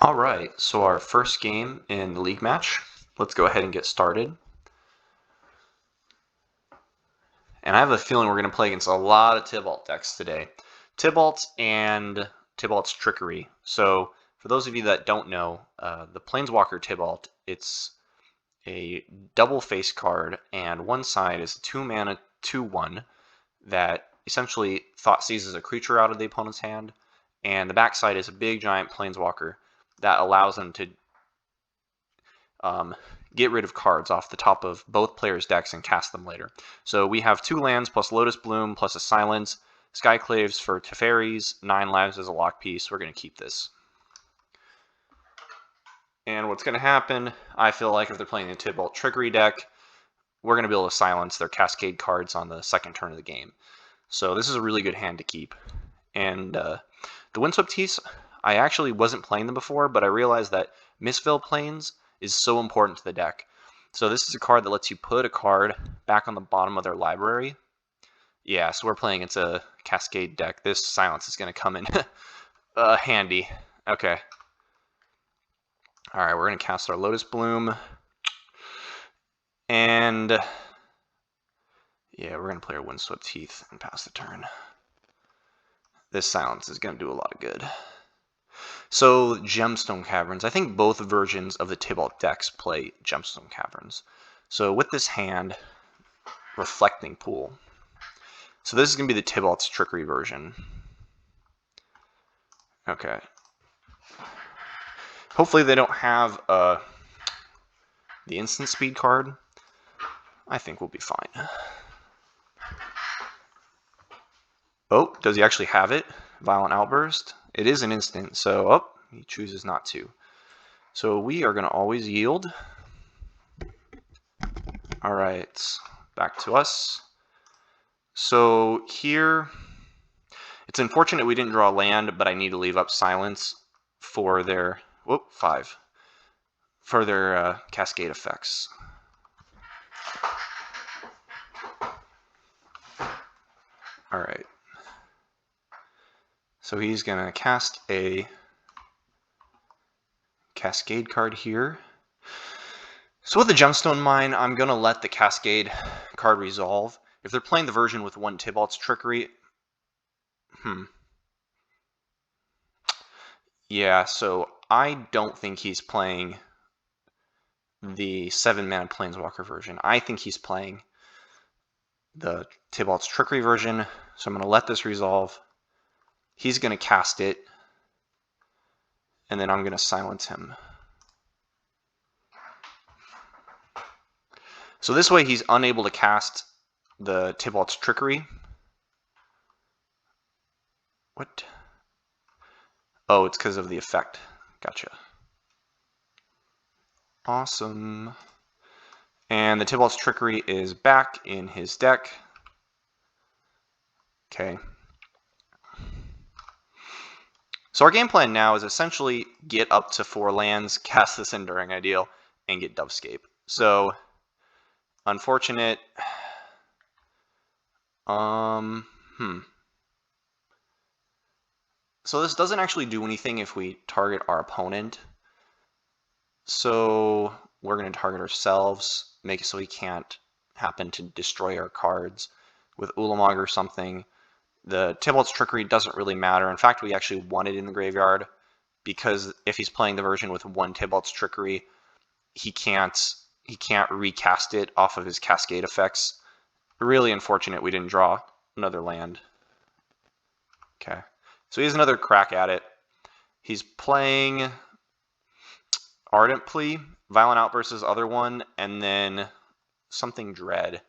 All right, so our first game in the league match. Let's go ahead and get started. And I have a feeling we're going to play against a lot of Tibalt decks today. Tibalts and Tibalts Trickery. So for those of you that don't know, the Planeswalker Tibalt, it's a double face card, and one side is a 2-mana 2/1 that essentially thought seizes a creature out of the opponent's hand, and the backside is a big giant Planeswalker that allows them to get rid of cards off the top of both players' decks and cast them later. So we have 2 lands plus Lotus Bloom plus a Silence, Skyclaves for Teferis, 9 lives as a lock piece. We're going to keep this. And what's going to happen, I feel like if they're playing the Tibalts Trickery deck, we're going to be able to silence their Cascade cards on the second turn of the game. So this is a really good hand to keep. And the Windswept Heaths, I actually wasn't playing them before, but I realized that Mistveil Plains is so important to the deck. So this is a card that lets you put a card back on the bottom of their library. Yeah, so we're playing against a Cascade deck. This silence is going to come in handy. Okay. Alright, we're going to cast our Lotus Bloom. And yeah, we're going to play our Windswept Heath and pass the turn. This silence is going to do a lot of good. So, Gemstone Caverns. I think both versions of the Tibalt decks play Gemstone Caverns. So with this hand, Reflecting Pool. So this is going to be the Tibalts Trickery version. Okay. Hopefully they don't have the instant speed card. I think we'll be fine. Oh, does he actually have it? Violent Outburst. It is an instant, so he chooses not to. So we are going to always yield. All right, back to us. So here, it's unfortunate we didn't draw land, but I need to leave up Silence for their 5 for their Cascade effects. All right. So he's going to cast a Cascade card here. So with the Gemstone Mine, I'm going to let the Cascade card resolve. If they're playing the version with 1 Tibalts Trickery, yeah, so I don't think he's playing the 7-mana Planeswalker version. I think he's playing the Tibalts Trickery version, so I'm going to let this resolve. He's going to cast it, and then I'm going to silence him. So this way he's unable to cast the Tibalts Trickery. What? Oh, it's because of the effect. Gotcha. Awesome. And the Tibalts Trickery is back in his deck. Okay. So our game plan now is essentially get up to 4 lands, cast this Enduring Ideal, and get Dovescape. So, unfortunate. So this doesn't actually do anything if we target our opponent. So we're going to target ourselves, make it so he can't happen to destroy our cards with Ulamog or something. The Tibalts Trickery doesn't really matter. In fact, we actually want it in the graveyard, because if he's playing the version with 1 Tibalts Trickery, he can't recast it off of his Cascade effects. Really unfortunate we didn't draw another land. Okay, so he has another crack at it. He's playing Ardent Plea, Violent Outburst is the other one, and then something Dread.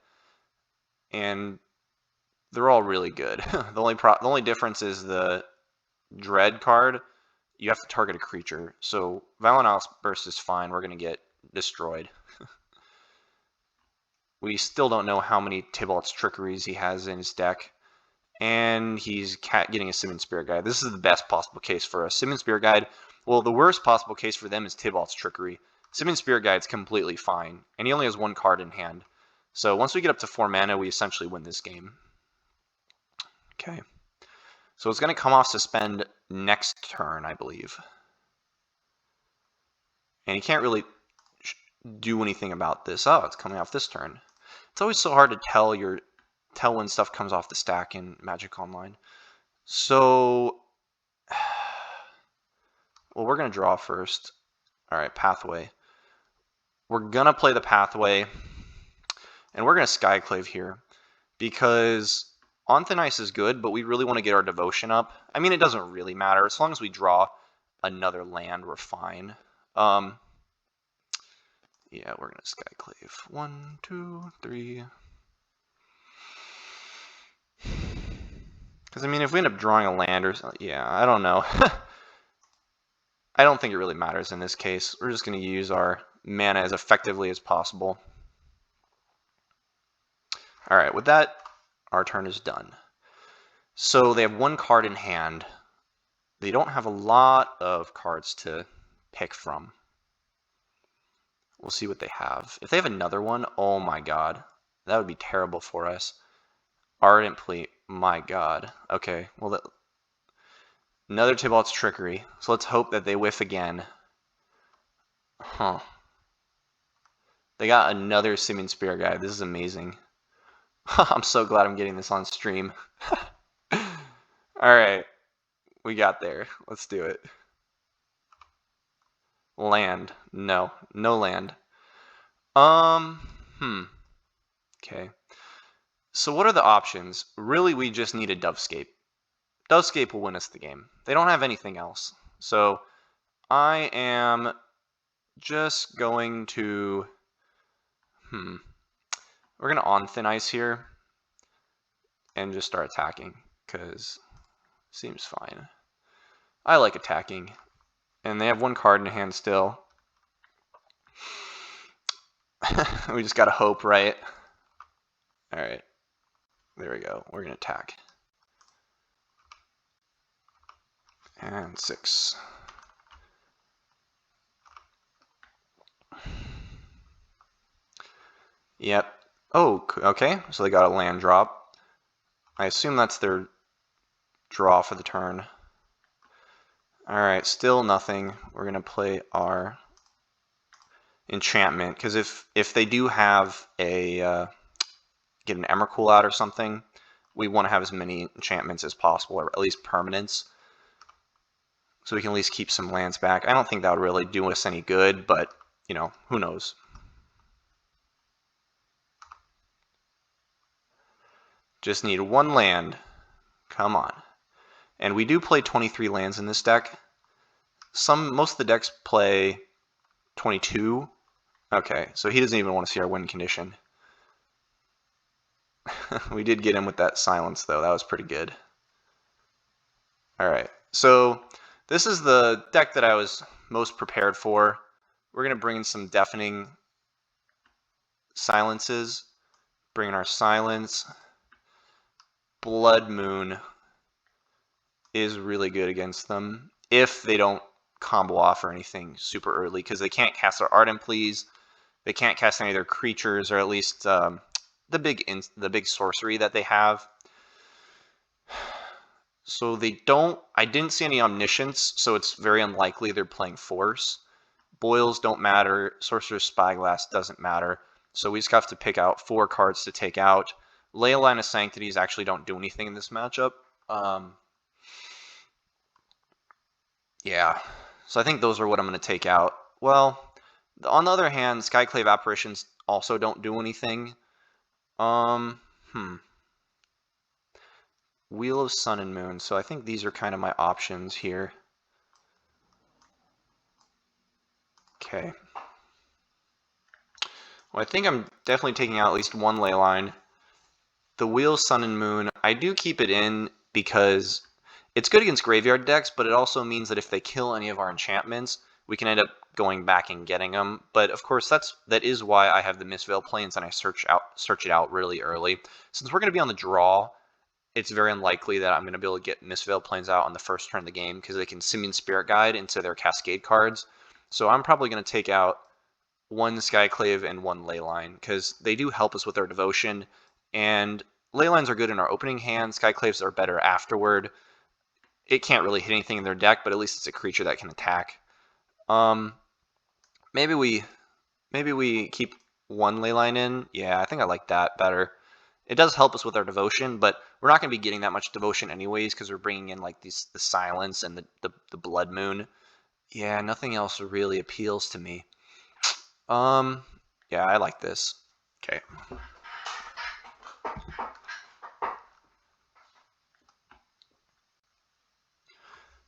And they're all really good. The only difference is the Dread card, you have to target a creature. So Violent Outburst is fine. We're going to get destroyed. We still don't know how many Tibalts Trickeries he has in his deck. And he's getting a Simian Spirit Guide. This is the best possible case for us. Simian Spirit Guide, well, the worst possible case for them is Tibalts Trickery. Simian Spirit Guide's completely fine, and he only has 1 card in hand. So once we get up to 4 mana, we essentially win this game. Okay. So it's going to come off Suspend next turn, I believe. And you can't really do anything about this. Oh, it's coming off this turn. It's always so hard to tell when stuff comes off the stack in Magic Online. So, well, we're going to draw first. All right, Pathway. We're going to play the Pathway, and we're going to Skyclave here, because On Thin Ice is good, but we really want to get our Devotion up. I mean, it doesn't really matter. As long as we draw another land, we're fine. Yeah, we're going to Skyclave. 1, 2, 3. Because, I mean, if we end up drawing a land or something, yeah, I don't know. I don't think it really matters in this case. We're just going to use our mana as effectively as possible. All right, with that, our turn is done. So they have one card in hand. They don't have a lot of cards to pick from. We'll see what they have. If they have another one, oh my god, that would be terrible for us. Ardent Plea, my god. Okay, well, another Tibalts Trickery. So let's hope that they whiff again. Huh. They got another Simian Spirit Guide. This is amazing. I'm so glad I'm getting this on stream. Alright, we got there. Let's do it. Land. No. No land. Okay. So what are the options? Really, we just need a Dovescape. Dovescape will win us the game. They don't have anything else. So I am just going to... We're going to On Thin Ice here and just start attacking, because it seems fine. I like attacking. And they have one card in hand still. We just gotta hope, right? Alright. There we go. We're gonna attack. And 6. Yep. Oh, okay. So they got a land drop. I assume that's their draw for the turn. Alright, still nothing. We're gonna play our enchantment, because if they do have a get an Emrakul out or something, we want to have as many enchantments as possible, or at least permanents, so we can at least keep some lands back. I don't think that would really do us any good, but you know, who knows. Just need one land. Come on. And we do play 23 lands in this deck. Most of the decks play 22. Okay, so he doesn't even want to see our win condition. We did get him with that silence, though. That was pretty good. Alright, so this is the deck that I was most prepared for. We're going to bring in some deafening silences. Bring in our silence. Blood Moon is really good against them if they don't combo off or anything super early, because they can't cast their Ardent Pleas. They can't cast any of their creatures, or at least the big sorcery that they have. So they don't... I didn't see any Omniscience, so it's very unlikely they're playing Force. Boils don't matter. Sorcerer's Spyglass doesn't matter. So we just have to pick out 4 cards to take out. Leyline of Sanctities actually don't do anything in this matchup. Yeah, so I think those are what I'm going to take out. Well, on the other hand, Skyclave Apparitions also don't do anything. Wheel of Sun and Moon. So I think these are kind of my options here. Okay. Well, I think I'm definitely taking out at least one Leyline. The Wheel, Sun, and Moon, I do keep it in because it's good against graveyard decks, but it also means that if they kill any of our enchantments, we can end up going back and getting them. But of course, that is why I have the Mistveil Plains and I search it out really early. Since we're going to be on the draw, it's very unlikely that I'm going to be able to get Mistveil Plains out on the first turn of the game, because they can Simian Spirit Guide into their Cascade cards. So I'm probably going to take out one Skyclave and one Leyline, because they do help us with our devotion. And Leylines are good in our opening hand. Skyclaves are better afterward. It can't really hit anything in their deck, but at least it's a creature that can attack. Maybe we keep one ley line in. Yeah, I think I like that better. It does help us with our devotion, but we're not going to be getting that much devotion anyways because we're bringing in like the silence and the blood moon. Yeah, nothing else really appeals to me. Yeah, I like this. Okay.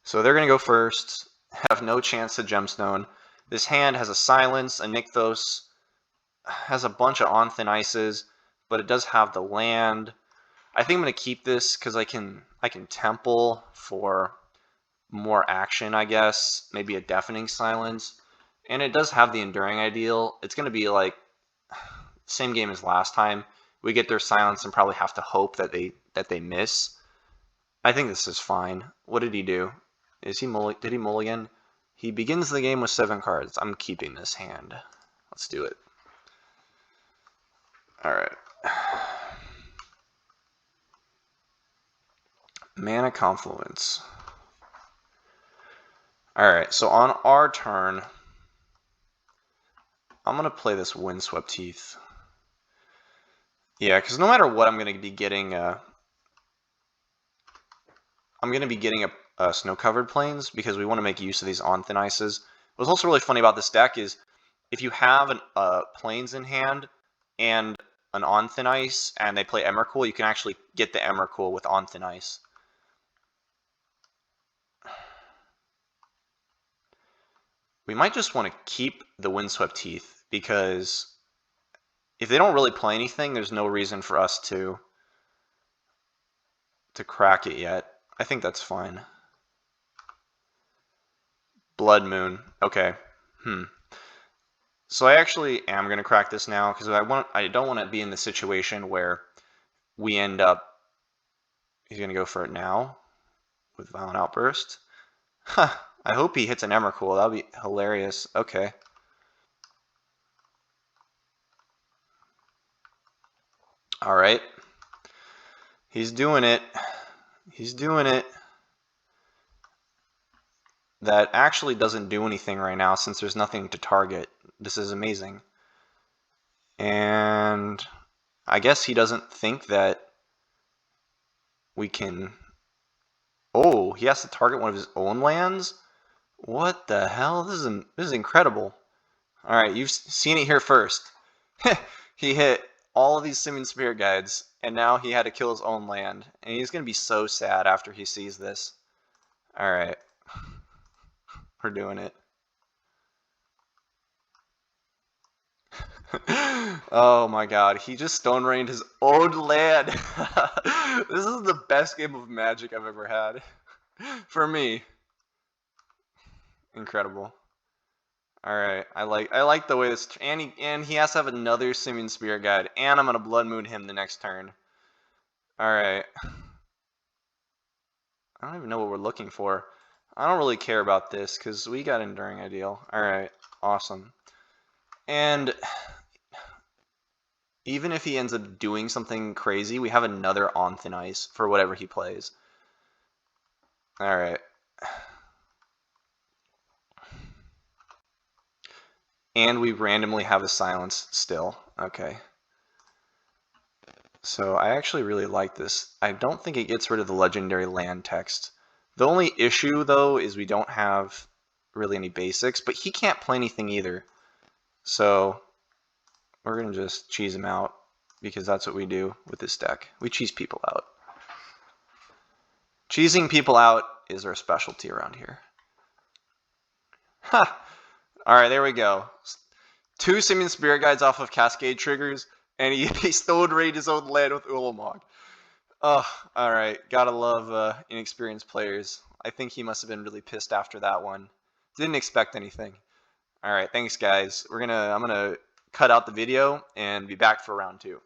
So they're going to go first, have no chance to gemstone. This hand has a silence, a Nykthos, has a bunch of on thin ices, but it does have the land. I think I'm going to keep this because I can temple for more action, I guess. Maybe a deafening silence. And it does have the enduring ideal. It's going to be like same game as last time. We get their silence and probably have to hope that they miss. I think this is fine. What did he do? Did he mulligan? He begins the game with 7 cards. I'm keeping this hand. Let's do it. Alright. Mana Confluence. Alright, so on our turn, I'm going to play this Windswept Heath. Yeah, because no matter what, I'm going to be getting snow-covered plains because we want to make use of these on thin ices. What's also really funny about this deck is if you have plains in hand and an on thin ice and they play Emrakul, you can actually get the Emrakul with on thin ice. We might just want to keep the Windswept Heath because if they don't really play anything, there's no reason for us to crack it yet. I think that's fine. Blood Moon. Okay. So I actually am going to crack this now because I don't want to be in the situation where we end up. He's going to go for it now with Violent Outburst. Huh. I hope he hits an Emrakul. That'll be hilarious. Okay. All right. He's doing it. He's doing it. That actually doesn't do anything right now since there's nothing to target. This is amazing. And I guess he doesn't think that we can... Oh, he has to target one of his own lands? What the hell? This is incredible. Alright, you've seen it here first. He hit all of these Simian Spirit Guides, and now he had to kill his own land. And he's going to be so sad after he sees this. Alright. We're doing it. Oh my god, he just Stone Rained his own land. This is the best game of Magic I've ever had. For me. Incredible. Alright, I like the way this... And he has to have another Simian Spirit Guide, and I'm going to Blood Moon him the next turn. Alright. I don't even know what we're looking for. I don't really care about this, because we got Enduring Ideal. Alright, awesome. And even if he ends up doing something crazy, we have another on thin ice for whatever he plays. Alright. And we randomly have a silence still. Okay. So I actually really like this. I don't think it gets rid of the legendary land text. The only issue, though, is we don't have really any basics, but he can't play anything either. So we're going to just cheese him out because that's what we do with this deck. We cheese people out. Cheesing people out is our specialty around here. Ha! Alright, there we go. 2 Simian Spirit Guides off of Cascade triggers, and he Stone Rained his own land with Ulamog. Oh, alright. Gotta love inexperienced players. I think he must have been really pissed after that one. Didn't expect anything. Alright, thanks guys. I'm gonna cut out the video and be back for round 2.